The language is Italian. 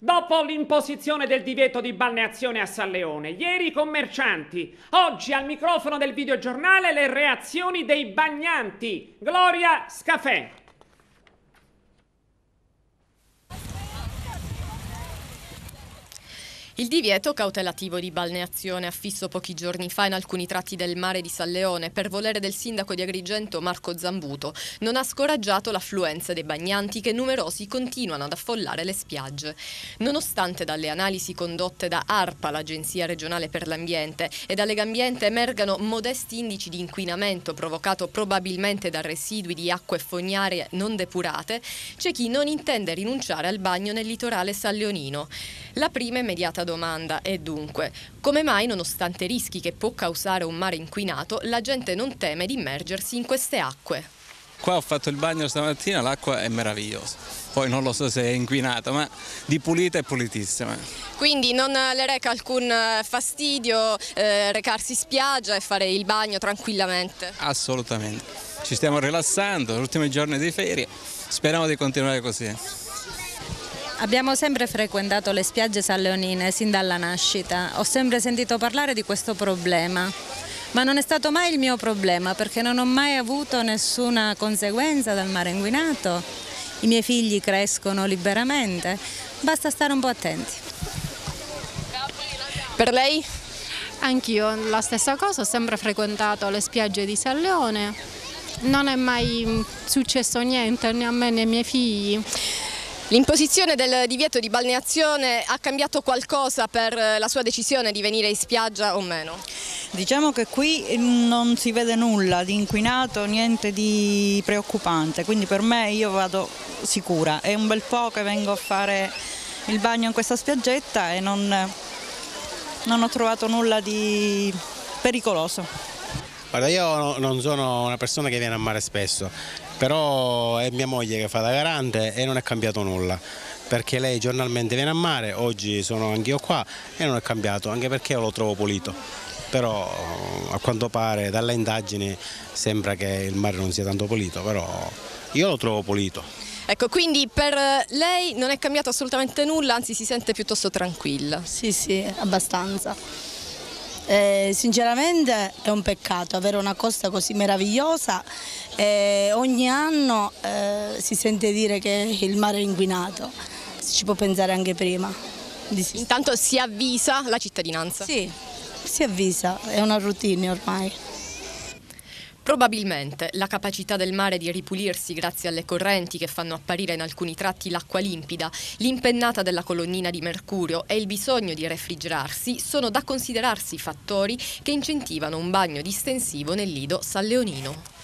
Dopo l'imposizione del divieto di balneazione a San Leone, ieri i commercianti, oggi al microfono del videogiornale le reazioni dei bagnanti. Gloria Scafè. Il divieto cautelativo di balneazione affisso pochi giorni fa in alcuni tratti del mare di San Leone per volere del sindaco di Agrigento Marco Zambuto non ha scoraggiato l'affluenza dei bagnanti che numerosi continuano ad affollare le spiagge. Nonostante dalle analisi condotte da ARPA, l'Agenzia regionale per l'ambiente, e da Legambiente emergano modesti indici di inquinamento provocato probabilmente da residui di acque fognarie non depurate, c'è chi non intende rinunciare al bagno nel litorale sanleonino. La prima immediata domanda è dunque: come mai, nonostante i rischi che può causare un mare inquinato, la gente non teme di immergersi in queste acque? Qua ho fatto il bagno stamattina, l'acqua è meravigliosa. Poi non lo so se è inquinata, ma di pulita è pulitissima. Quindi non le reca alcun fastidio recarsi in spiaggia e fare il bagno tranquillamente? Assolutamente. Ci stiamo rilassando, gli ultimi giorni di ferie, speriamo di continuare così. Abbiamo sempre frequentato le spiagge sanleonine sin dalla nascita. Ho sempre sentito parlare di questo problema, ma non è stato mai il mio problema perché non ho mai avuto nessuna conseguenza dal mare inquinato. I miei figli crescono liberamente, basta stare un po' attenti. Per lei? Anch'io la stessa cosa, ho sempre frequentato le spiagge di San Leone, non è mai successo niente né a me né ai miei figli. L'imposizione del divieto di balneazione ha cambiato qualcosa per la sua decisione di venire in spiaggia o meno? Diciamo che qui non si vede nulla di inquinato, niente di preoccupante, quindi per me io vado sicura. È un bel po' che vengo a fare il bagno in questa spiaggetta e non ho trovato nulla di pericoloso. Guarda, io non sono una persona che viene a mare spesso, però è mia moglie che fa da garante e non è cambiato nulla, perché lei giornalmente viene a mare, oggi sono anch'io qua e non è cambiato, anche perché io lo trovo pulito. Però a quanto pare dalle indagini sembra che il mare non sia tanto pulito, però io lo trovo pulito. Ecco, quindi per lei non è cambiato assolutamente nulla, anzi si sente piuttosto tranquilla? Sì, abbastanza. Sinceramente è un peccato avere una costa così meravigliosa e ogni anno si sente dire che il mare è inquinato, si ci può pensare anche prima. Sì. Intanto si avvisa la cittadinanza? Sì, si avvisa, è una routine ormai. Probabilmente la capacità del mare di ripulirsi grazie alle correnti che fanno apparire in alcuni tratti l'acqua limpida, l'impennata della colonnina di mercurio e il bisogno di refrigerarsi sono da considerarsi fattori che incentivano un bagno distensivo nel lido sanleonino.